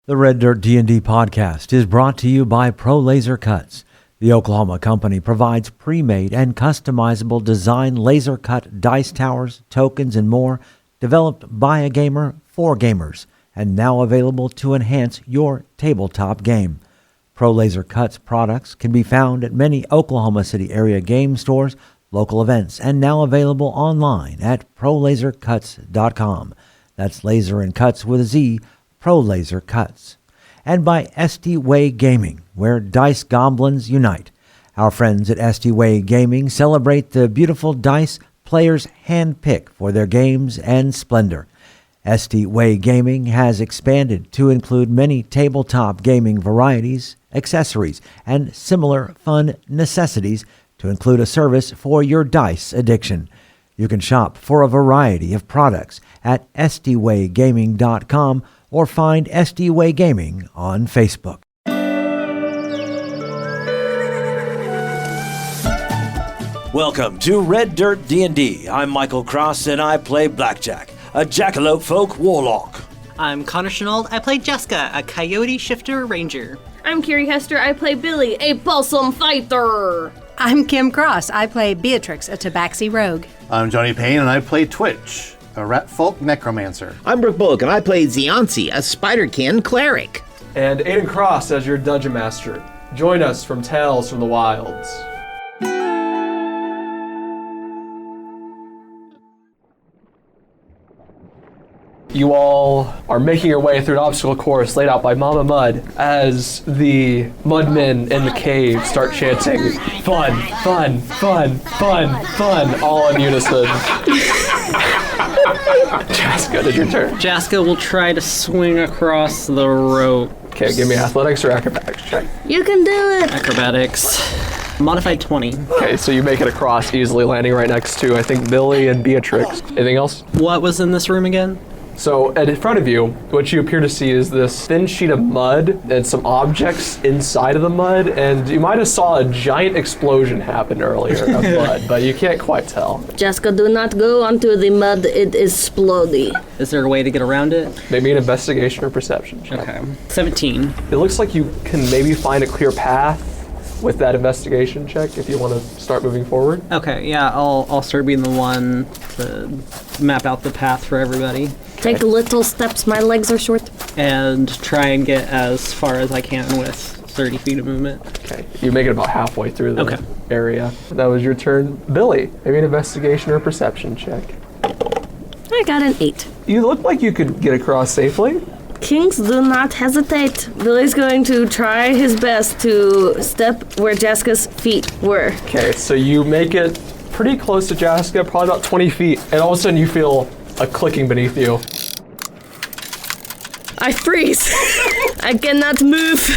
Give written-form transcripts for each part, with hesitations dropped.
The Red Dirt D&D podcast is brought to you by Pro Laser Cuts. The Oklahoma company provides pre-made and customizable design laser cut dice towers, tokens, and more, developed by a gamer for gamers, and now available to enhance your tabletop game. Pro Laser Cuts products can be found at many Oklahoma City area game stores, local events, and now available online at prolasercuts.com. That's laser and cuts with a Z, Pro Laser Cuts. And by SD Way Gaming, where dice goblins unite. Our friends at SD Way Gaming celebrate the beautiful dice players handpick for their games and splendor. SD Way Gaming has expanded to include many tabletop gaming varieties, accessories, and similar fun necessities to include a service for your dice addiction. You can shop for a variety of products at sdwaygaming.com or find SD Way Gaming on Facebook. Welcome to Red Dirt D&D. I'm Michael Cross and I play Blackjack, a jackalope folk warlock. I'm Connor Shenold. I play Jaska, a coyote shifter ranger. I'm Carrie Hester. I play Billy, a possum fighter. I'm Kim Cross. I play Beatrix, a Tabaxi rogue. I'm Johnny Payne, and I play Twitch, a rat folk necromancer. I'm Brooke Bullock, and I play Ziansi, a spiderkin cleric. And Aiden Cross as your dungeon master. Join us from Tales from the Wilds. You all are making your way through an obstacle course laid out by Mama Mud as the mudmen in the cave start chanting, "Fun, fun, fun, fun, fun," all in unison. Jaska, it's your turn. Jaska will try to swing across the rope. Okay, give me athletics or acrobatics check. You can do it. Acrobatics. Modified 20. Okay, so you make it across easily, landing right next to, I think, Billy and Beatrix. Anything else? What was in this room again? So, in front of you, what you appear to see is this thin sheet of mud and some objects inside of the mud, and you might have saw a giant explosion happen earlier of mud, but you can't quite tell. Jaska, do not go onto the mud. It is splody. Is there a way to get around it? Maybe an investigation or perception check. Okay. 17. It looks like you can maybe find a clear path with that investigation check if you want to start moving forward. Okay, yeah, I'll start being the one to map out the path for everybody. Take little steps. My legs are short. And try and get as far as I can with 30 feet of movement. Okay, you make it about halfway through the area. That was your turn. Billy, maybe an investigation or perception check. I got an 8. You look like you could get across safely. Kings do not hesitate. Billy's going to try his best to step where Jaska's feet were. Okay, so you make it pretty close to Jaska, probably about 20 feet, and all of a sudden you feel a clicking beneath you. I freeze. I cannot move.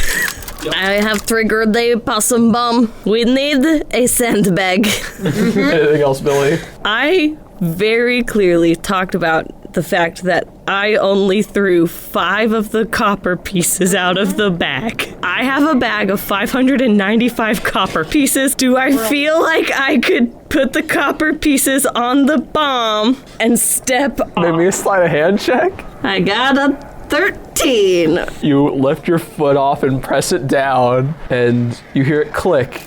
Yep. I have triggered the possum bomb. We need a sandbag. Anything else, Billy? I very clearly talked about the fact that I only threw 5 of the copper pieces out of the bag. I have a bag of 595 copper pieces. Do I feel like I could put the copper pieces on the bomb and step off? Maybe a sleight of hand check? I got a 13. You lift your foot off and press it down, and you hear it click.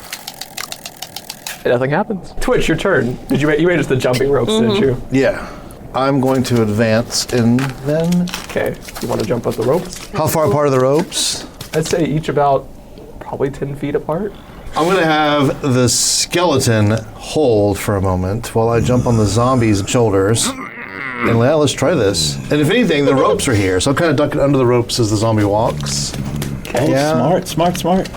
And nothing happens. Twitch, your turn. You made us the jumping ropes, didn't you? Yeah. I'm going to advance in then. Okay, you want to jump up the ropes? How far apart are the ropes? I'd say each about probably 10 feet apart. I'm going to have the skeleton hold for a moment while I jump on the zombie's shoulders. And let's try this. And if anything, the ropes are here, so I'm kind of ducking under the ropes as the zombie walks. Okay, smart.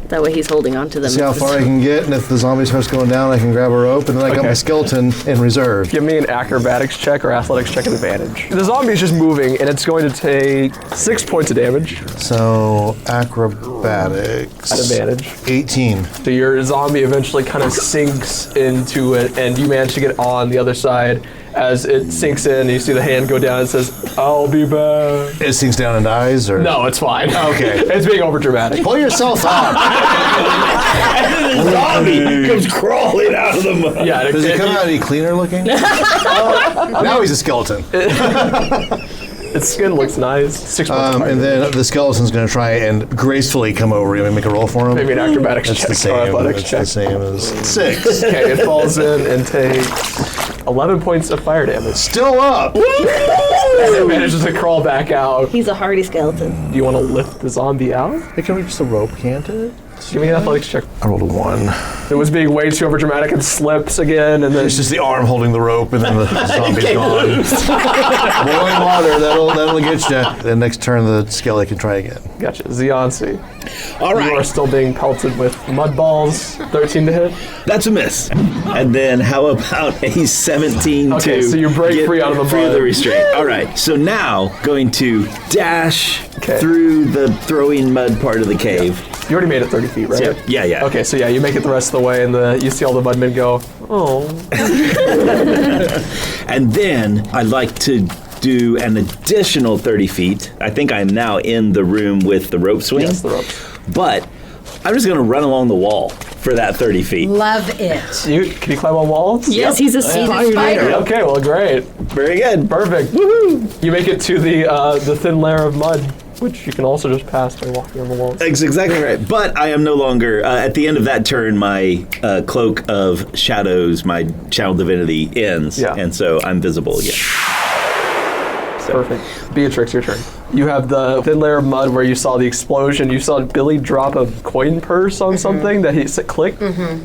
That way he's holding on to them. See how far I can get, and if the zombie starts going down, I can grab a rope, and then I got my skeleton in reserve. Give me an acrobatics check or athletics check at advantage. The zombie is just moving, and it's going to take 6 points of damage. So, acrobatics. At advantage. 18. So your zombie eventually kind of sinks into it, and you manage to get on the other side. As it sinks in, you see the hand go down and says, "I'll be back." It sinks down and dies, or? No, it's fine. Okay. It's being over dramatic. Pull yourself up. And then the zombie comes crawling out of the mud. Yeah. Does he come out any cleaner looking? Now he's a skeleton. Its skin looks nice. 6 points of fire And then damage. the skeleton's going to try and gracefully come over him and make a roll for him. Maybe an acrobatics That's check the or same. athletics It's check. the same as 6. Okay, it falls in and takes 11 points of fire damage. Still up. And it manages to crawl back out. He's a hardy skeleton. Do you want to lift the zombie out? It can reach the rope, can't it? Give me an athletics check. I rolled a 1. It was being way too overdramatic and slips again, and then It's just the arm holding the rope, and then the zombie's gone. Boiling water, that'll get you. The next turn, the skeleton can try again. gotcha. Ziansi. All You are right. still being pelted with mud balls. 13 to hit. That's a miss. And then how about a 17 Okay, to so you break get free out of the free of mud. the restraint. All right. So now going to dash Okay. through the throwing mud part of the cave. You already made it 30 feet, right? Yeah. Okay, so yeah, you make it the rest of the way, and you see all the mudmen go, oh. And then I'd like to do an additional 30 feet. I think I'm now in the room with the rope swing. Yes, the ropes. But I'm just going to run along the wall for that 30 feet. Love it. Can you climb on walls? Yes, he's a spider. Okay, well, great. Very good. Perfect. Woohoo! You make it to the thin layer of mud, which you can also just pass by walking on the walls. That's exactly right. But I am no longer, at the end of that turn, my cloak of shadows, my channel divinity ends. Yeah. And so I'm visible again. Perfect. Beatrix, your turn. You have the thin layer of mud where you saw the explosion. You saw Billy drop a coin purse on something that he said click.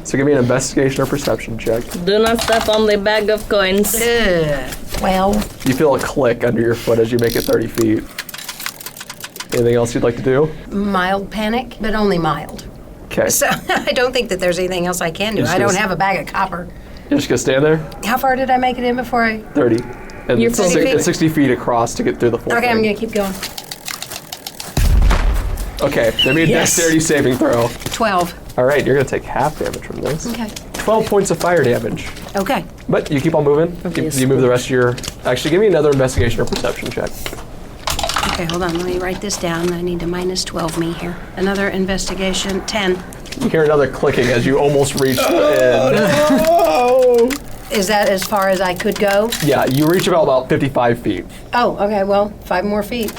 So give me an investigation or perception check. Do not step on the bag of coins. Ugh. Well, You feel a click under your foot as you make it 30 feet. Anything else you'd like to do? mild panic, but only mild. Okay. So I don't think that there's anything else I can do. It's I don't just- have a bag of copper. You're just gonna stand there? How far did I make it in before I... 30. And You're it's 30 feet. it's 60 feet across to get through the full Okay, thing. I'm going to keep going. Okay, give me a Yes. dexterity saving throw. 12. All right, you're gonna take half damage from this. Okay. 12 points of fire damage. Okay. But you keep on moving. You move the rest of your... Actually, give me another investigation or perception check. Okay, hold on. Let me write this down. I need to minus 12 me here. Another investigation. 10. You hear another clicking as you almost reach the end. Is that as far as I could go? Yeah, you reach about 55 feet. Oh, okay. Well, 5 more feet.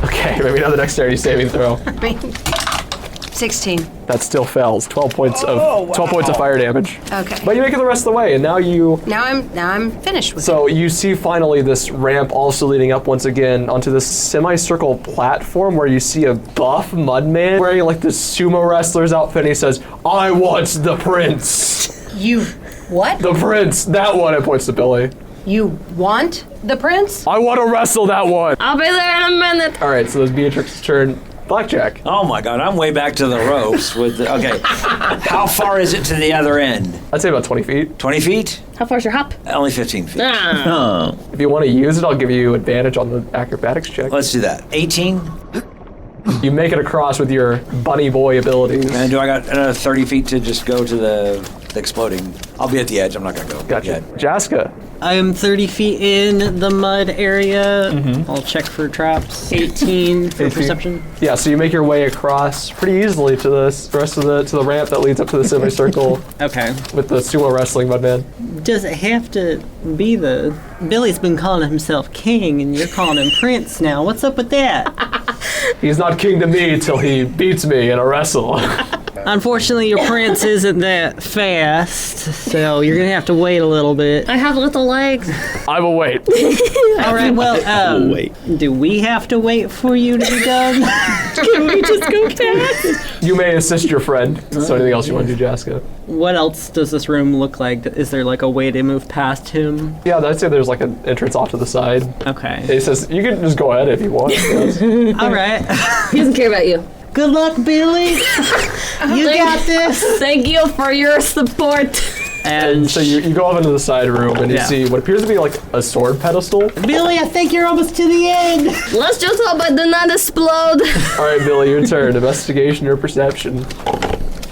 Okay, maybe another dexterity saving throw. 16. That still fails. 12 points of 12 points of fire damage. Okay. But you make it the rest of the way, and now you... Now I'm finished with it. So you see finally this ramp also leading up once again onto this semicircle platform where you see a buff mudman wearing like this sumo wrestler's outfit, and he says, "I want the prince." You what? The prince, that one. It points to Billy. You want the prince? I want to wrestle that one. I'll be there in a minute. All right, so it's Beatrix's turn. Blackjack. Oh my God, I'm way back to the ropes with the, okay. How far is it to the other end? I'd say about 20 feet. 20 feet? How far's your hop? Only 15 feet. Ah. If you want to use it, I'll give you advantage on the acrobatics check. Let's do that. 18? You make it across with your bunny boy abilities. And do I got another 30 feet to just go to the exploding? I'll be at the edge, I'm not gonna go Gotcha. yet. Jaska. I am 30 feet in the mud area. Mm-hmm. I'll check for traps. 18 for 18. perception. Yeah, so you make your way across pretty easily to the rest of the ramp that leads up to the semicircle Okay. with the sumo wrestling mudman. Does it have to be the... Billy's been calling himself king and you're calling him prince now. What's up with that? He's not king to me till he beats me in a wrestle. Unfortunately, your prince isn't that fast, so you're going to have to wait a little bit. I have little legs. I will wait. All right, well, wait. do we have to wait for you to be done? Can we just go past? You may assist your friend. So anything else you want to do, Jaska? What else does this room look like? Is there like a way to move past him? Yeah, I'd say there's like an entrance off to the side. Okay. He says, you can just go ahead if you want. Yes. All right. He doesn't care about you. Good luck, Billy. You got this. Thank you for your support. And So you go off into the side room and you Yeah. see what appears to be like a sword pedestal. Billy, I think you're almost to the end. Let's just hope I do not explode. All right, Billy, your turn. Investigation or perception.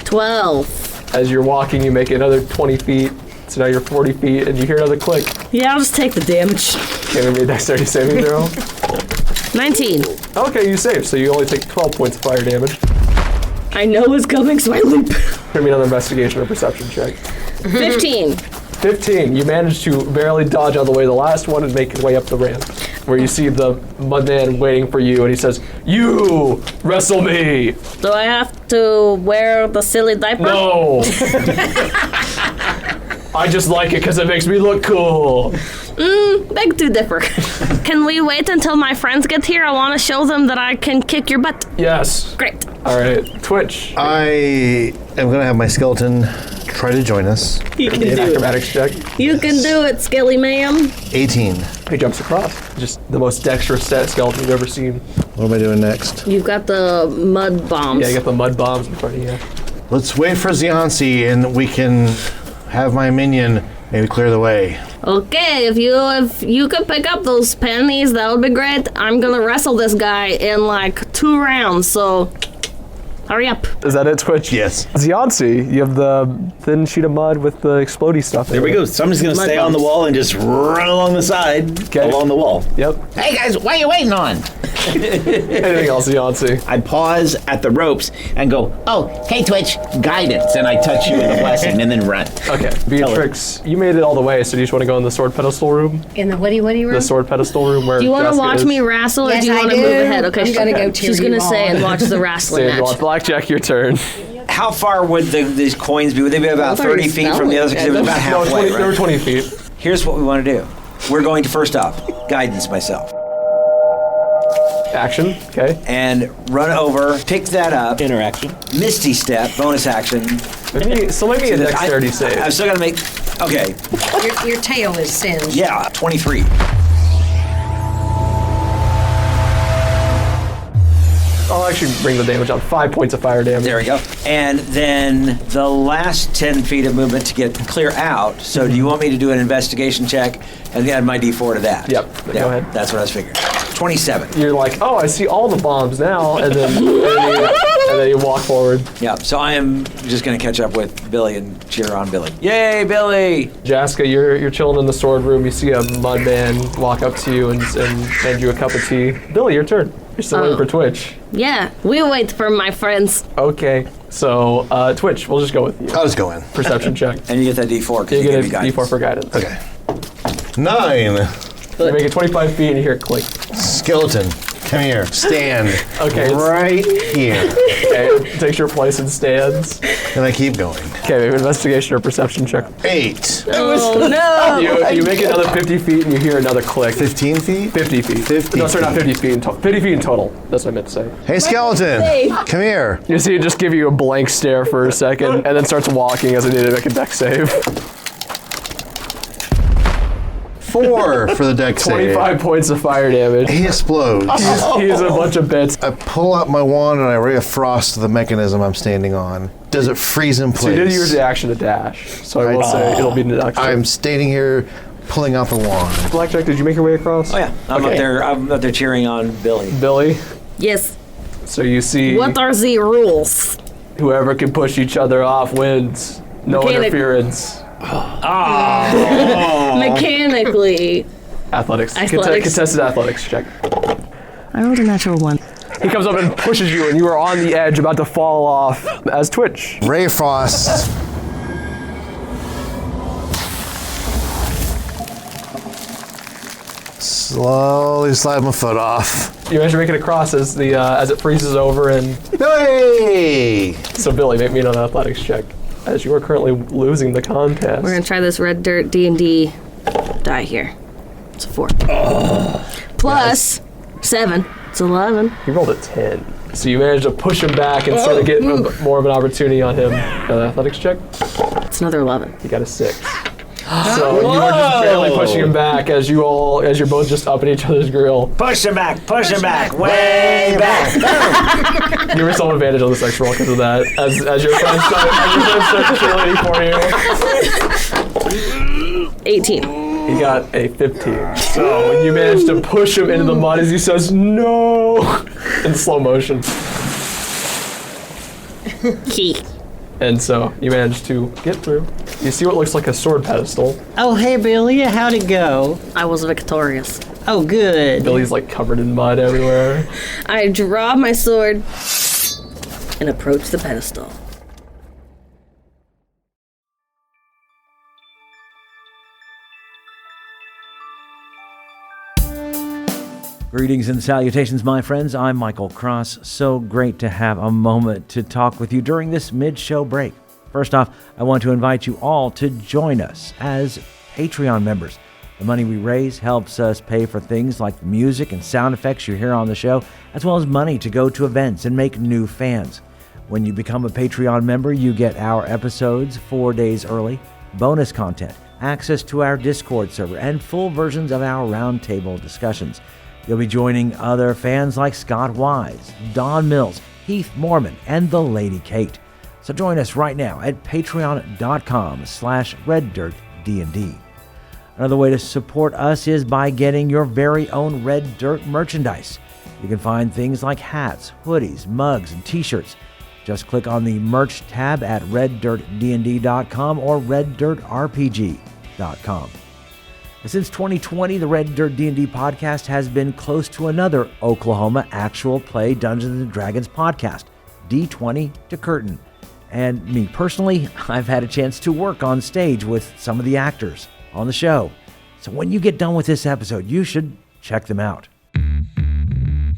12. As you're walking, you make another 20 feet. So now you're 40 feet, and you hear another click. Yeah, I'll just take the damage. Give me a dexterity saving throw. 19. Okay, you save, so you only take 12 points of fire damage. I know it's coming, so I leap. Give me another investigation or perception check. 15. 15. You manage to barely dodge out of the way of the last one and make your way up the ramp, where you see the mudman waiting for you, and he says, "You wrestle me." Do I have to wear the silly diaper? No. I just like it because it makes me look cool. Beg to differ. Can we wait until my friends get here? I want to show them that I can kick your butt. Yes. Great. All right, Twitch. I am going to have my skeleton try to join us. You can An do it. acrobatics check. You can do it, Skelly ma'am. 18. He jumps across. Just the most dexterous set skeleton you've ever seen. What am I doing next? You've got the mud bombs. Yeah, you got the mud bombs in front of you. Let's wait for Ziansi and we can have my minion maybe clear the way. Okay, if you could pick up those pennies, that would be great. I'm gonna wrestle this guy in like 2 rounds, so hurry up. Is that it, Twitch? Yes. Ziansi, you have the thin sheet of mud with the explodey stuff in There we it. go. So I'm just going to Mud stay on the bumps. wall and just run along the side, Okay. along the wall. Yep. Hey guys, what are you waiting on? Anything else, Ziansi? I pause at the ropes and go, oh, hey Twitch, guidance. And I touch you with a blessing and then run. Okay, Beatrix, you made it all the way, so do you just want to go in the sword pedestal room? In the what-y room? The sword pedestal room where Do you want to Jaska watch is? me wrestle, or Yes, do you I want to do. move ahead? Okay, I'm gonna go cheer she's gonna you say on. and watch the wrestling Stand match. watch. Blackjack, your turn. How far would these coins be? Would they be about Those are 30 feet from the others? Because it was about No, halfway, 20, they were right? 20 feet. Here's what we want to do. We're going to first off, guidance myself. Action, okay. And run over, pick that up, Interaction. Misty Step, bonus action. So maybe a dexterity save. I've still got to make, okay, Your tail is singed. yeah, 23. I'll actually bring the damage up. 5 points of fire damage. There we go. And then the last 10 feet of movement to get clear out. So do you want me to do an investigation check and add my D4 to that? Yep, go ahead. That's what I was figuring. 27. You're like, oh, I see all the bombs now, and then you walk forward. Yeah, so I am just going to catch up with Billy and cheer on Billy. Yay, Billy! Jaska, you're chilling in the sword room. You see a mudman walk up to you and hand you a cup of tea. Billy, your turn. You're still waiting for Twitch. Yeah, we wait for my friends. Okay, so Twitch, we'll just go with you. I'll just go in. Perception check. And you get that D4 because You you get gave a me guidance. D4 for guidance. Okay. 9. You make it 25 feet and you hear it click. Skeleton, come here. Stand. Okay, it's- Right here. Okay, it takes your place and stands. And I keep going. Okay, maybe investigation or perception check. 8. Oh no! You make it another 50 feet and you hear another click. 15 feet? 50 feet. 50 No, sorry, not feet. 50 feet in total. 50 feet in total. That's what I meant to say. Hey, skeleton. Come here. You see it just give you a blank stare for a second and then starts walking as I need to make a deck save. 4 for the deck save. 25 points of fire damage. He explodes. He's a bunch of bits. I pull out my wand and I ray of frost to the mechanism I'm standing on. Does it freeze in place? So you did use the action to dash. So I will say it'll be an action. I'm standing here pulling out the wand. Blackjack, did you make your way across? Oh, yeah. I'm up there cheering on Billy. Billy, Yes. so you see What are the rules? whoever can push each other off wins. No Mechanic. interference. Mechanically. Athletics. Athletics. Contested athletics check. I rolled a natural 1. He comes up and pushes you, and you are on the edge, about to fall off as Twitch. Ray of frost. Slowly slide my foot off. You manage to make it across as it freezes over, and Hey! so Billy, make me an athletics check, as you are currently losing the contest. We're gonna try this red dirt D&D die here. It's a 4. Plus 7. It's 11. He rolled a 10. So you managed to push him back and sort of get more of an opportunity on him. An athletics check? It's another 11. He got a 6. So you were just barely pushing him back as you're both just up at each other's grill. Push him back, way back. Give yourself advantage on this next roll because of that. As your friends start cheerleading for you. 18. He got a 15. So you managed to push him into the mud as he says, no, in slow motion. Key. And so you managed to get through. You see what looks like a sword pedestal. Oh, hey, Billy, how'd it go? I was victorious. Oh, good. Billy's like covered in mud everywhere. I draw my sword and approach the pedestal. Greetings and salutations, my friends. I'm Michael Cross. So great to have a moment to talk with you during this mid-show break. First off, I want to invite you all to join us as Patreon members. The money we raise helps us pay for things like the music and sound effects you hear on the show, as well as money to go to events and make new fans. When you become a Patreon member, you get our episodes 4 days early, bonus content, access to our Discord server, and full versions of our roundtable discussions. You'll be joining other fans like Scott Wise, Don Mills, Heath Mormon, and the Lady Kate. So join us right now at patreon.com/RedDirtDnD. Another way to support us is by getting your very own Red Dirt merchandise. You can find things like hats, hoodies, mugs, and t-shirts. Just click on the merch tab at RedDirtDnD.com or RedDirtRPG.com. Since 2020, the Red Dirt D&D podcast has been close to another Oklahoma actual play Dungeons & Dragons podcast, D20 to Curtain. And me personally, I've had a chance to work on stage with some of the actors on the show. So when you get done with this episode, you should check them out.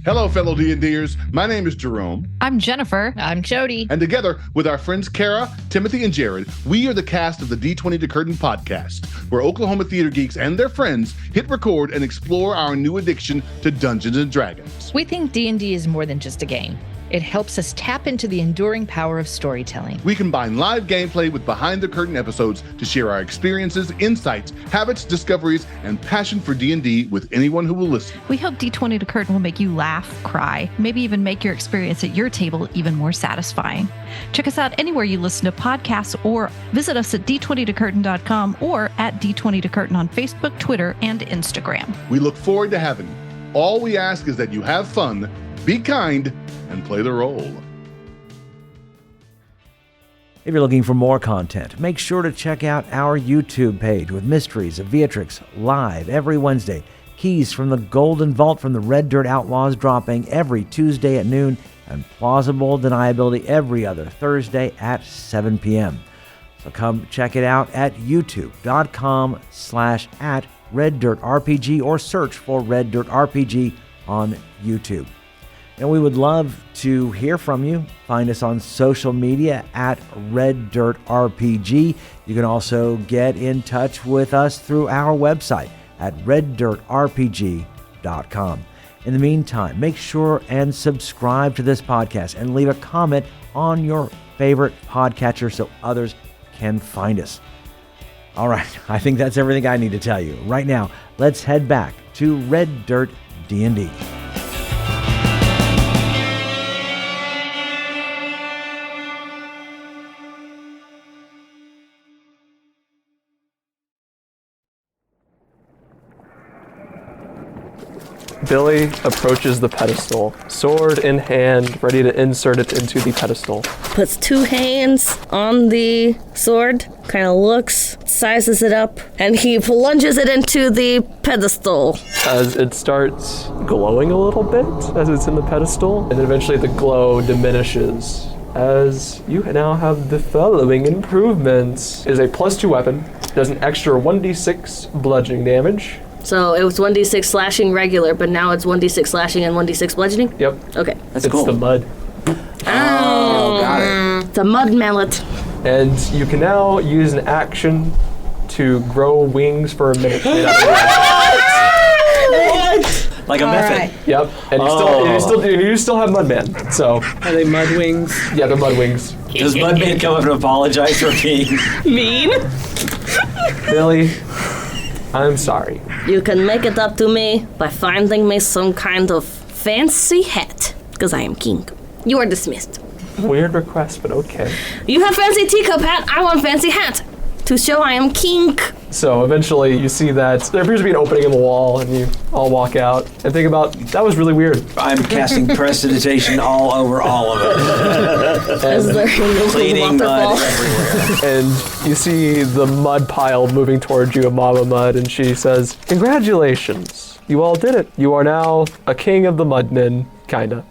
Hello, fellow D&Ders. My name is Jerome. I'm Jennifer. I'm Jody. And together with our friends Kara, Timothy, and Jared, we are the cast of the D20 to Curtain podcast, where Oklahoma theater geeks and their friends hit record and explore our new addiction to Dungeons & Dragons. We think D&D is more than just a game. It helps us tap into the enduring power of storytelling. We combine live gameplay with behind-the-curtain episodes to share our experiences, insights, habits, discoveries, and passion for D&D with anyone who will listen. We hope D20 to Curtain will make you laugh, cry, maybe even make your experience at your table even more satisfying. Check us out anywhere you listen to podcasts or visit us at d20tocurtain.com or at D20 to Curtain on Facebook, Twitter, and Instagram. We look forward to having you. All we ask is that you have fun, be kind, and play the role. If you're looking for more content, make sure to check out our YouTube page with Mysteries of Beatrix live every Wednesday. Keys from the Golden Vault from the Red Dirt Outlaws dropping every Tuesday at noon, and Plausible Deniability every other Thursday at 7 p.m. So come check it out at youtube.com/@RedDirtRPG or search for Red Dirt RPG on YouTube. And we would love to hear from you. Find us on social media at Red Dirt RPG. You can also get in touch with us through our website at reddirtrpg.com. In the meantime, make sure and subscribe to this podcast and leave a comment on your favorite podcatcher so others can find us. All right, I think that's everything I need to tell you. Right now, let's head back to Red Dirt D&D. Billy approaches the pedestal, sword in hand, ready to insert it into the pedestal. Puts two hands on the sword, kind of looks, sizes it up, and he plunges it into the pedestal. As it starts glowing a little bit as it's in the pedestal, and then eventually the glow diminishes. As you now have the following improvements. It is a +2 weapon, does an extra 1d6 bludgeoning damage. So it was 1d6 slashing regular, but now it's 1d6 slashing and 1d6 bludgeoning? Yep. Okay. It's cool. The mud. Oh, got it. The mud mallet. And you can now use an action to grow wings for a minute. What? Like a method. Right. Yep. And you still have Mudman. So Are they mud wings? yeah, they're mud wings. Does Mudman come up and apologize for being Mean? Billy, I'm sorry. You can make it up to me by finding me some kind of fancy hat, because I am king. You are dismissed. Weird request, but okay. You have fancy teacup hat, I want fancy hat, to show I am king. So eventually you see that there appears to be an opening in the wall, and you all walk out and think about, that was really weird. I'm casting prestidigitation all over all of it. Is there a Cleaning waterfall? mud everywhere. And you see the mud pile moving towards you, Mama Mud, and she says, "Congratulations, you all did it. You are now a king of the Mudmen, kinda.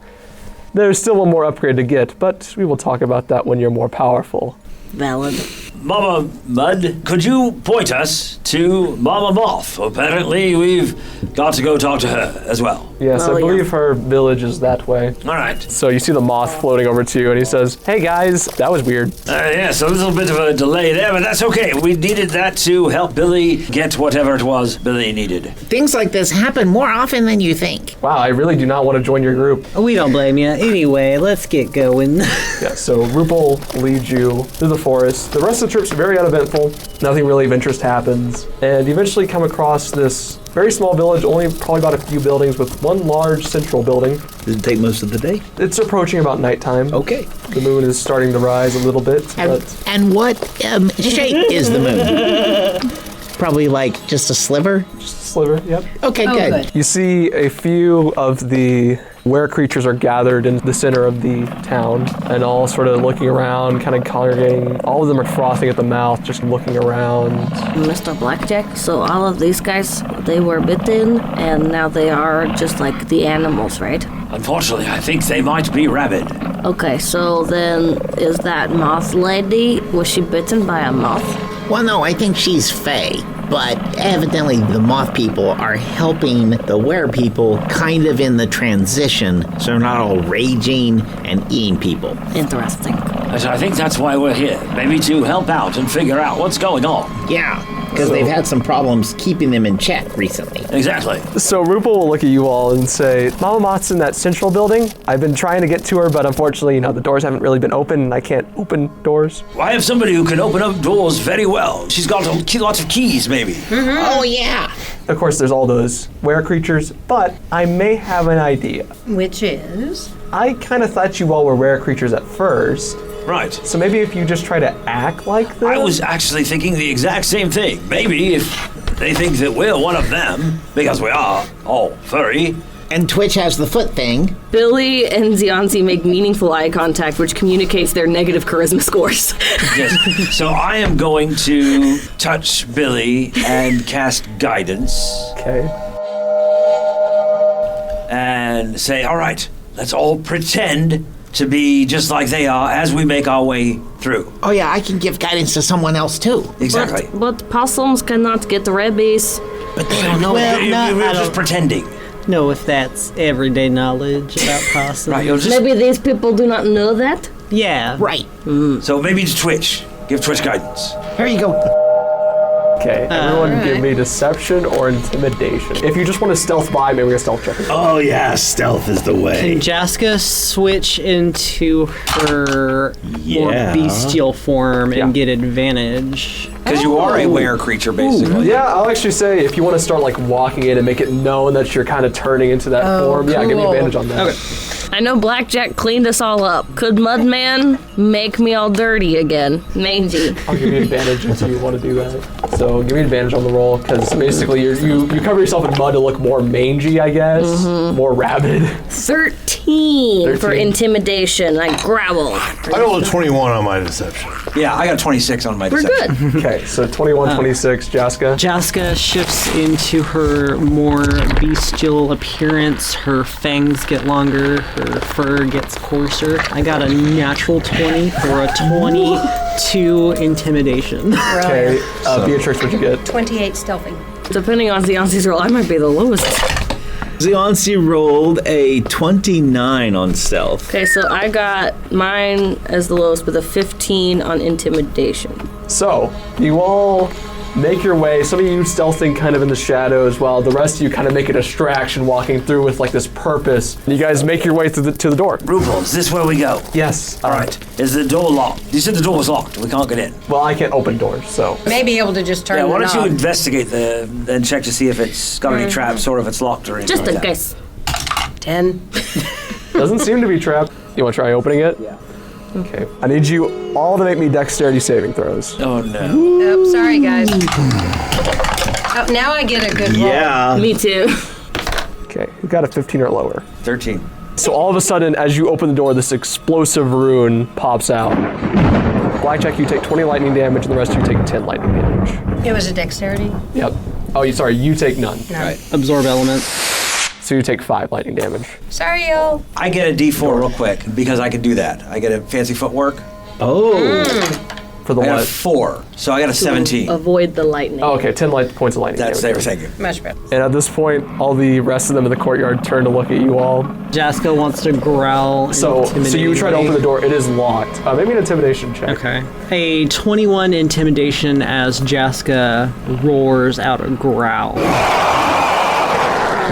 There's still one more upgrade to get, but we will talk about that when you're more powerful." Valid. Mama Mud, could you point us to Mama Moth? Apparently we've got to go talk to her as well. Yes, I believe her village is that way. All right. So you see the moth floating over to you, and he says, "Hey guys, that was weird." Yes, a little bit of a delay there, but that's okay. We needed that to help Billy get whatever it was Billy needed. Things like this happen more often than you think. Wow, I really do not want to join your group. We don't blame you. Anyway, let's get going. Yeah, so Rupal leads you through the forest. The rest of the trip's very uneventful. Nothing really of interest happens. And you eventually come across this very small village, only probably about a few buildings, with one large central building. Does it take most of the day? It's approaching about nighttime. Okay. The moon is starting to rise a little bit. And what shape is the moon? Probably like just a sliver? Just a sliver, yep. Okay, good. You see a few of the were creatures are gathered in the center of the town and all sort of looking around, kind of congregating. All of them are frothing at the mouth, just looking around. Mr. Blackjack, so all of these guys, they were bitten and now they are just like the animals, right? Unfortunately, I think they might be rabid. Okay, so then is that moth lady, was she bitten by a moth? Well, no, I think she's Fae, but evidently the moth people are helping the were people kind of in the transition, so they're not all raging and eating people. Interesting. So I think that's why we're here. Maybe to help out and figure out what's going on. Yeah, because they've had some problems keeping them in check recently. Exactly. So Rupal will look at you all and say, Mama Moth's in that central building. I've been trying to get to her, but unfortunately, the doors haven't really been open, and I can't open doors. I have somebody who can open up doors very well. She's got lots of keys, maybe. Mm-hmm. Oh, yeah. Of course, there's all those were creatures, but I may have an idea. Which is? I kind of thought you all were rare creatures at first. Right. So maybe if you just try to act like them? I was actually thinking the exact same thing. Maybe if they think that we're one of them, because we are all furry. And Twitch has the foot thing. Billy and Zianzi make meaningful eye contact, which communicates their negative charisma scores. Yes. So I am going to touch Billy and cast guidance. Okay. And say, all right, let's all pretend to be just like they are as we make our way through. Oh yeah, I can give guidance to someone else too. Exactly. But possums cannot get rabies. But they don't know. We're just pretending. Know if that's everyday knowledge about possums. Right, you'll just... Maybe these people do not know that? Yeah. Right. So maybe it's Twitch. Give Twitch guidance. Here you go. Okay, everyone give me deception or intimidation. If you just want to stealth by, maybe a stealth check. Oh yeah, stealth is the way. Can Jaska switch into her more bestial form and get advantage? Because you are a were creature, basically. Yeah, I'll actually say if you want to start like walking in and make it known that you're kind of turning into that form, yeah, give me advantage on that. Okay. I know Blackjack cleaned us all up. Could Mudman make me all dirty again? Mangy. I'll give you advantage if you want to do that. So give me advantage on the roll, because basically you cover yourself in mud to look more mangy, I guess, more rabid. 13 for intimidation. I growl. I rolled a 21 on my deception. Yeah, I got 26 on my We're deception. good. Okay, so 21, 26, Jaska. Jaska shifts into her more bestial appearance. Her fangs get longer. Her fur gets coarser. I got a natural 20 for a 22 intimidation. Okay, Beatrix, what'd you get? 28 stealthing. Depending on Zianzi's roll, I might be the lowest. Zianzi rolled a 29 on stealth. Okay, so I got mine as the lowest with a 15 on intimidation. So, you all make your way, some of you stealthing kind of in the shadows, while the rest of you kind of make a distraction walking through with like this purpose. You guys make your way to the door. Rupal, is this where we go? Yes. All right. Is the door locked? You said the door was locked. We can't get in. Well, I can't open doors, so. May be able to just turn Yeah, why the don't you knob. investigate and check to see if it's got any traps or if it's locked or anything Just like in that. case. 10. Doesn't seem to be trapped. You want to try opening it? Yeah. Okay. I need you all to make me dexterity saving throws. Oh, no. Oh, sorry, guys. Oh, now I get a good roll. Yeah. Me too. Okay, you got a 15 or lower. 13. So all of a sudden, as you open the door, this explosive rune pops out. Blackjack, you take 20 lightning damage, and the rest of you take 10 lightning damage. It was a dexterity? Yep. Oh, you take none. Right. Absorb element. So you take 5 lightning damage. Sorry, y'all. I get a D4 real quick because I can do that. I get a fancy footwork. Oh. For the I got a what? 4, so I got a 17. Avoid the lightning. Oh, okay, 10 points of lightning. That's damage. there, thank you. Much better. And at this point, all the rest of them in the courtyard turn to look at you all. Jaska wants to growl. So you try to open the door. It is locked. Maybe an intimidation check. Okay. A 21 intimidation as Jaska roars out a growl.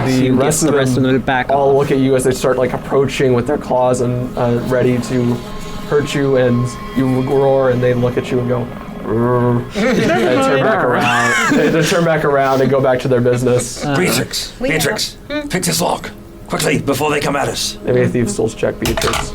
The rest of them back all off. look at you as they start like approaching with their claws and ready to hurt you, and you roar, and they look at you and go, and turn back around. They turn back around and go back to their business. Beatrix, pick this lock. Quickly, before they come at us. Maybe a Thieves' Tools check, Beatrix.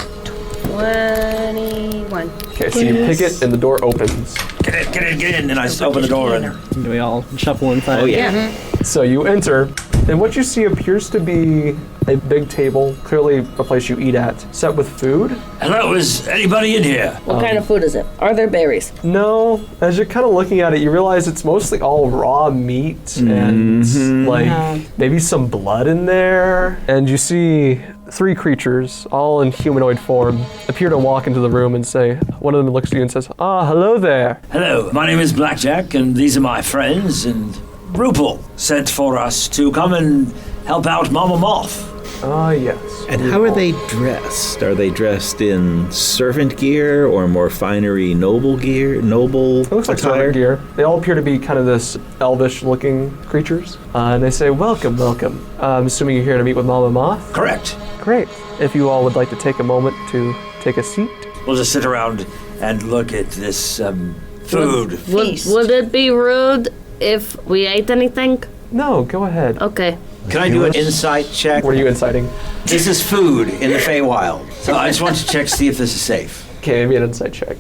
21. Okay, so you pick it and the door opens. Get in, and I just open the door. And Do we all shuffle inside? Oh, yeah. So you enter, and what you see appears to be a big table, clearly a place you eat at, set with food. Hello, is anybody in here? What kind of food is it? Are there berries? No, as you're kind of looking at it, you realize it's mostly all raw meat and like maybe some blood in there. And you see 3 creatures, all in humanoid form, appear to walk into the room and say, one of them looks at you and says, hello there. Hello, my name is Blackjack, and these are my friends, and Rupal sent for us to come and help out Mama Moth. Yes. And how are they dressed? Are they dressed in servant gear or more finery noble gear? Noble It looks like attire? servant gear. They all appear to be kind of this elvish-looking creatures. And they say, welcome, welcome. I'm assuming you're here to meet with Mama Moth? Correct. Great. If you all would like to take a moment to take a seat. We'll just sit around and look at this food. Would it be rude if we ate anything? No, go ahead. Okay. Can I do an insight check? What are you inciting? This is food in the Feywild, so I just want to check to see if this is safe. Okay, maybe an insight check.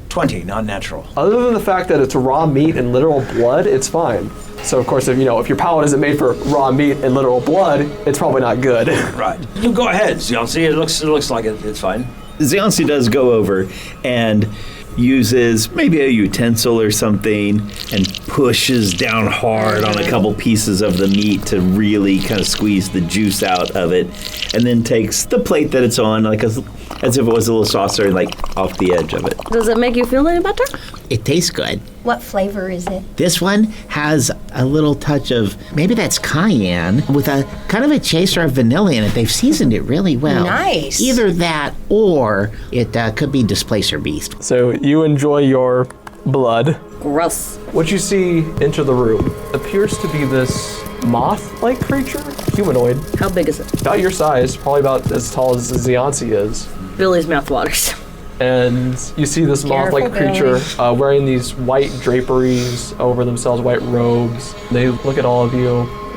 20, non-natural. Other than the fact that it's raw meat and literal blood, it's fine. So of course, if your palate isn't made for raw meat and literal blood, it's probably not good. Right. You go ahead, Zionsi. It looks like it's fine. Zionsi does go over and uses maybe a utensil or something and pushes down hard on a couple pieces of the meat to really kind of squeeze the juice out of it, and then takes the plate that it's on, like as if it was a little saucer, like off the edge of it. Does it make you feel any better? It tastes good. What flavor is it? This one has a little touch of, maybe that's cayenne, with a kind of a chaser of vanilla in it. They've seasoned it really well. Nice. Either that or it could be Displacer Beast. So you enjoy your blood. Gross. What you see enter the room appears to be this moth-like creature, humanoid, How big is it? about your size, probably about as tall as Zionsi is. Billy's mouth waters. And you see this moth-like creature wearing these white draperies over themselves, white robes. They look at all of you.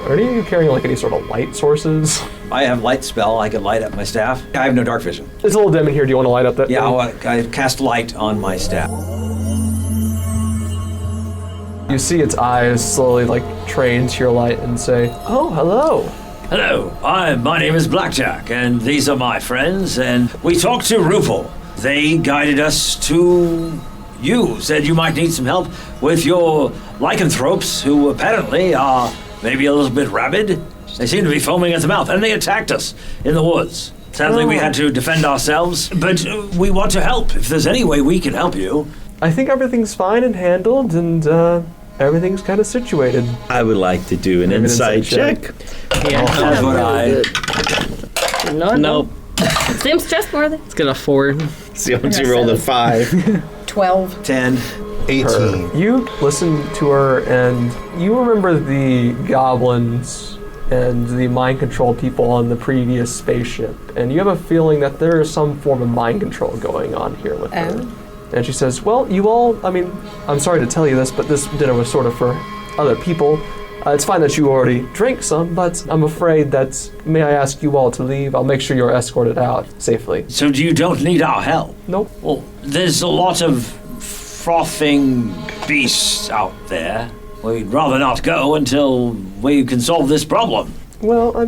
Are any of you carrying like any sort of light sources? I have light spell. I can light up my staff. I have no dark vision. It's a little dim in here. Do you want to light up that? Yeah, thing? I cast light on my staff. You see its eyes slowly like train to your light and say, "Oh, hello." Hello, my name is Blackjack, and these are my friends, and we talked to Rupal. They guided us to you, said you might need some help with your lycanthropes, who apparently are maybe a little bit rabid. They seem to be foaming at the mouth, and they attacked us in the woods. Sadly, we had to defend ourselves, but we want to help. If there's any way we can help you. I think everything's fine and handled, and everything's kind of situated. I would like to do an insight check. Yeah, That's what I... Nope. Seems trustworthy. Let's get a 4. See, once you rolled a 5. 12. 10. 18. You listen to her, and you remember the goblins and the mind-controlled people on the previous spaceship, and you have a feeling that there is some form of mind control going on here with her. And she says, well, you all, I'm sorry to tell you this, but this dinner was sort of for other people. It's fine that you already drank some, but I'm afraid that, may I ask you all to leave? I'll make sure you're escorted out safely. So you don't need our help? Nope. Well, there's a lot of frothing beasts out there. We'd rather not go until we can solve this problem. Well,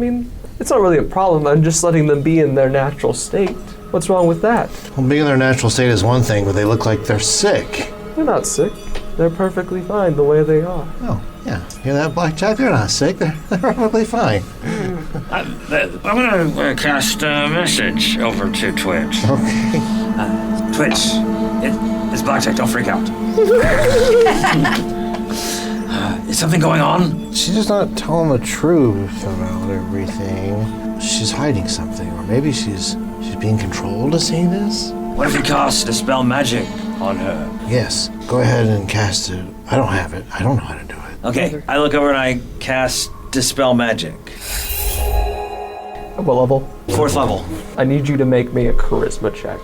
it's not really a problem. I'm just letting them be in their natural state. What's wrong with that? Well, being in their natural state is one thing, but they look like they're sick. They're not sick. They're perfectly fine the way they are. Oh, Yeah, hear that, Blackjack? They're not sick. They're probably fine. I'm gonna cast a message over to Twitch. Okay. Twitch, it's Blackjack. Don't freak out. Is something going on? She's just not telling the truth about everything. She's hiding something, or maybe she's being controlled to say this. What if we cast Dispel Magic on her? Yes, go ahead and cast it. I don't have it. I don't know how to do it. Okay, I look over and I cast Dispel Magic. What level? 4th level. I need you to make me a charisma check.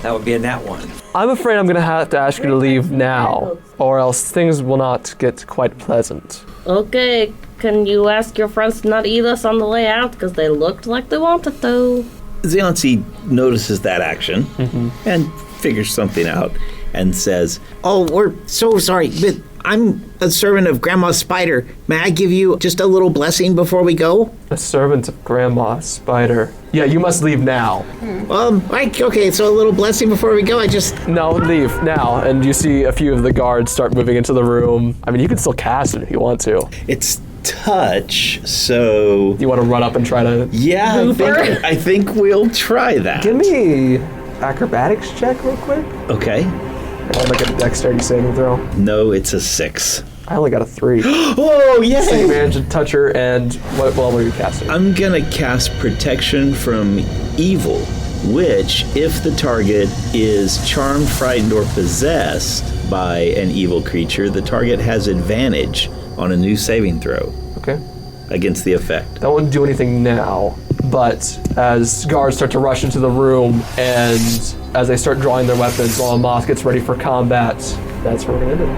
That would be a nat 1. I'm afraid I'm gonna have to ask you to leave now, or else things will not get quite pleasant. Okay, can you ask your friends to not eat us on the way out? Because they looked like they wanted to. Xeonci notices that action and figures something out and says, Oh, we're so sorry, but I'm a servant of Grandma Spider. May I give you just a little blessing before we go? A servant of Grandma Spider. Yeah, you must leave now. Okay, so a little blessing before we go. No, leave now. And you see a few of the guards start moving into the room. I mean, you can still cast it if you want to. it's touch, so... You want to run up and try to... Yeah, I think we'll try that. Give me acrobatics check real quick. Okay. I'll make a dexterity saving throw. No, it's a 6. I only got a 3. Oh, yay! So you managed to touch her, and what level are you casting? I'm gonna cast Protection from Evil, which, if the target is charmed, frightened, or possessed by an evil creature, the target has advantage on a new saving throw. Okay. Against the effect. That wouldn't do anything now, but as guards start to rush into the room, and as they start drawing their weapons while Moth gets ready for combat, that's where we're gonna end it.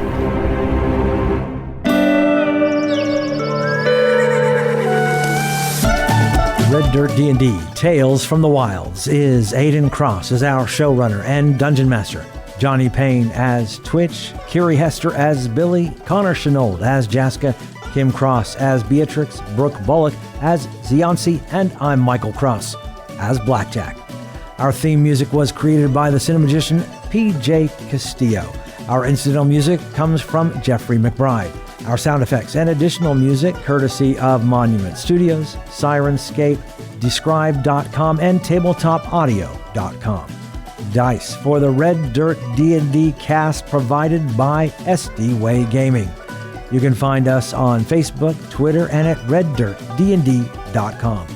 Red Dirt D&D Tales from the Wilds is Aiden Cross as our showrunner and dungeon master, Johnny Payne as Twitch, Kiri Hester as Billy, Connor Shenold as Jaska, Kim Cross as Beatrix, Brooke Bullock as Xeonci, and I'm Michael Cross as Blackjack. Our theme music was created by the cinemagician P.J. Castillo. Our incidental music comes from Jeffrey McBride. Our sound effects and additional music courtesy of Monument Studios, Sirenscape, Describe.com, and TabletopAudio.com. Dice for the Red Dirt D&D cast provided by SD Way Gaming. You can find us on Facebook, Twitter, and at reddirtdnd.com.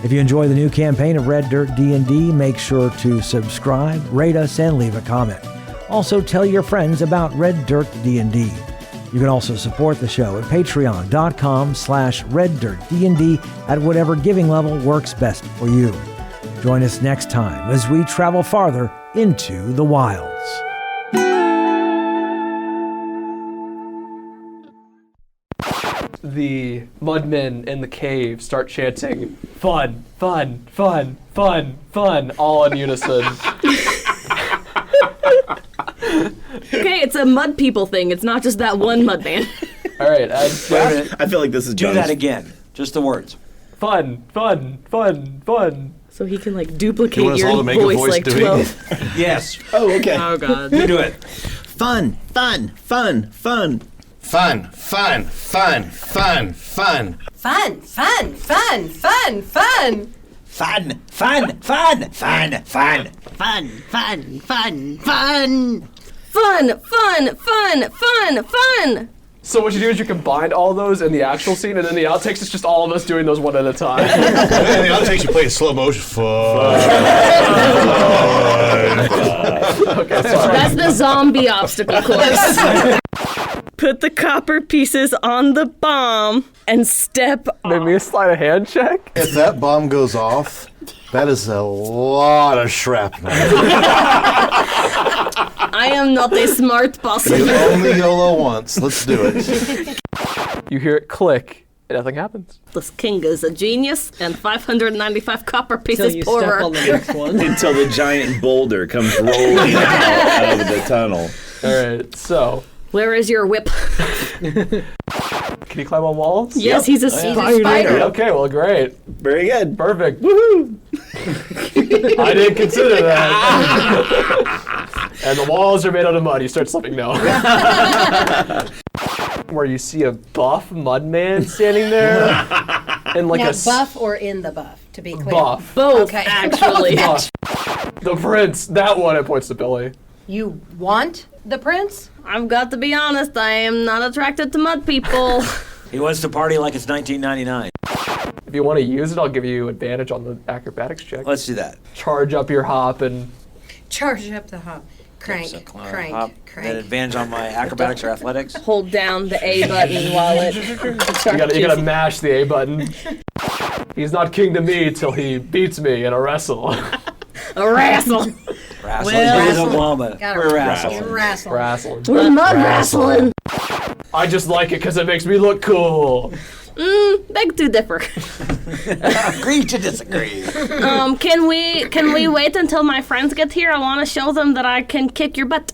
If you enjoy the new campaign of Red Dirt D&D, make sure to subscribe, rate us, and leave a comment. Also, tell your friends about Red Dirt D&D. You can also support the show at patreon.com/reddirtdnd at whatever giving level works best for you. Join us next time as we travel farther into the wilds. The mudmen in the cave start chanting, "Fun, fun, fun, fun, fun," all in unison. Okay, it's a mud people thing. It's not just that one mud man. All right, I feel like this is Do that again. Just the words. Fun, fun, fun, fun. So he can like duplicate You want us your all to make a voice voice like doing 12. Yes. Oh, okay. Oh god. You do it. Fun, fun, fun, fun. Fun, fun, fun, fun, fun. Fun, fun, fun, fun, fun. Fun, fun, fun, fun, fun. Fun, fun, fun, fun. Fun, fun, fun, fun, fun. So what you do is you combine all those in the actual scene, and then the outtakes is just all of us doing those one at a time. And then the outtakes you play in slow motion. Fun. Okay, sorry. That's the zombie obstacle course. Put the copper pieces on the bomb and step Make me a sleight of hand check. If that bomb goes off, that is a lot of shrapnel. I am not a smart person. You only YOLO once. Let's do it. You hear it click, and nothing happens. This king is a genius, and 595 copper pieces you poorer. step on the next one. Until the giant boulder comes rolling out of the tunnel. All right, so Where is your whip? can you climb on walls? Yes, he's a spider. Okay, well, great. Very good. Perfect. Woohoo! I didn't consider that. And the walls are made out of mud. You start slipping now. where you see a buff mudman standing there. And like now, buff or in the buff, to be clear? Buff. Both, Okay. actually. Buff. The prince, that one, it points to Billy. You want the prince? I've got to be honest, I am not attracted to mud people. He wants to party like it's 1999. If you want to use it, I'll give you advantage on the acrobatics check. Let's do that. Charge up your hop and... Charge up the hop. Crank, So climb crank, up, crank. Then advantage on my acrobatics or athletics. Hold down the A button while it You gotta mash the A button. He's not king to me till he beats me in a wrestle. A wrestle. Wrestle. Well, He's Oklahoma. Gotta We're wrestling. Wrestling. We're mud wrestling. I just like it because it makes me look cool. Beg to differ. Agree to disagree. Can we wait until my friends get here? I want to show them that I can kick your butt.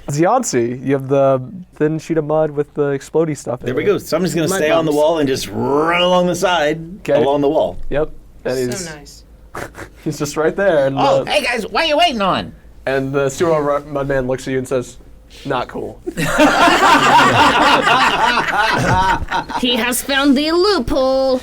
It's Yancey. You have the thin sheet of mud with the explodey stuff in it. There we go. Somebody's going to Mud stay on the bumps. wall and just run along the side, along the wall. Yep. And So nice. he's just right there. And, Oh, hey guys, what are you waiting on? and the Stuart Mudman looks at you and says, not cool. He has found the loophole.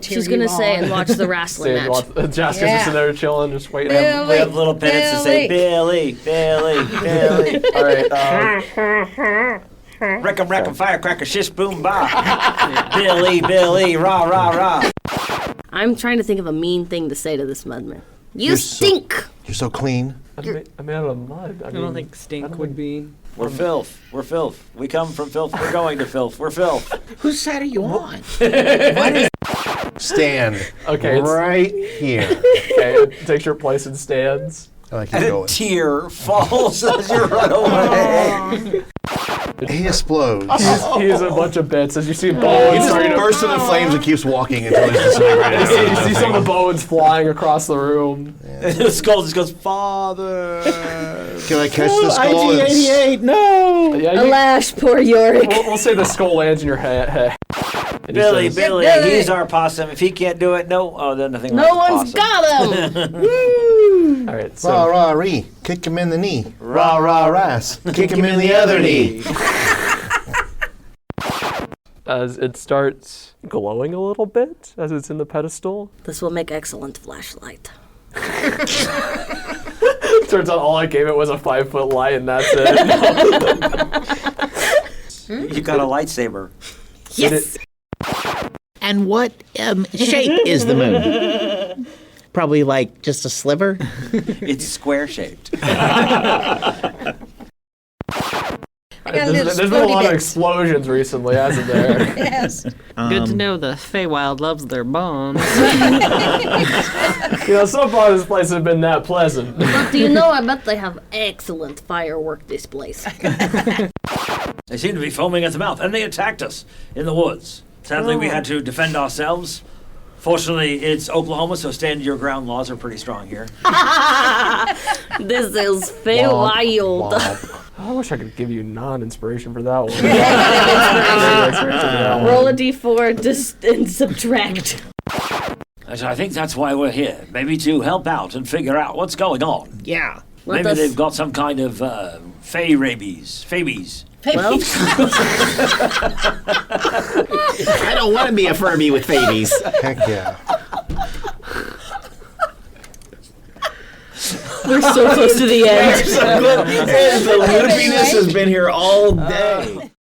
She's you gonna say on. and watch the wrestling match. Jaska's just Yeah. sitting there chilling, just waiting. Bill- We have little pennants to say, Billy, Billy, Billy. All right. Wreck 'em, firecracker, shish, boom, ba. Billy, Billy, rah, rah, rah. I'm trying to think of a mean thing to say to this mudman. You You're so- stink. You're so clean. I'm out of mud. I don't think stink would be. We're filth. We're filth. We come from filth. We're going to filth. We're filth. Whose side are you on? Stand. Okay, it's- Right here. Okay, it takes your place and stands. I like And it a going. tear falls as you run away. He explodes. He's a bunch of bits as you see He bones just starting to bursts into flames and keeps walking until he's disintegrated. You see some of the bones flying across the room. The skull just goes, Father. Can I catch the skull? IG-88, no! Yeah, you, Alas, poor Yorick. we'll say the skull lands in your head. And he Billy, says, Billy, Billy. he's our possum. If he can't do it, no. Oh, then nothing. No like one's possum. got him. All right, Rah, so rah, ree. Kick him in the knee. Rah, rah, ras. Kick him in the other knee. as it starts glowing a little bit as it's in the pedestal, This will make excellent flashlight. turns out all I gave it was a 5-foot light and that's it. You got a lightsaber. Yes. And what shape is the moon? Probably like just a sliver? It's square shaped. There's been a lot of explosions recently, hasn't there? Yes. Good to know the Feywild loves their bombs. So far this place has been that pleasant. But do you know, I bet they have excellent firework displays. They seem to be foaming at the mouth, and they attacked us in the woods. Sadly, we had to defend ourselves. Fortunately, it's Oklahoma, so stand your ground laws are pretty strong here. This is Feywild. I wish I could give you non-inspiration for that one. Roll a d4 and subtract. So I think that's why we're here. Maybe to help out and figure out what's going on. Yeah. Maybe they've got some kind of fey rabies. Fabies. Well, I don't want to be a Furby with babies. Heck yeah. we're so close to the end. The loopiness has been here all day.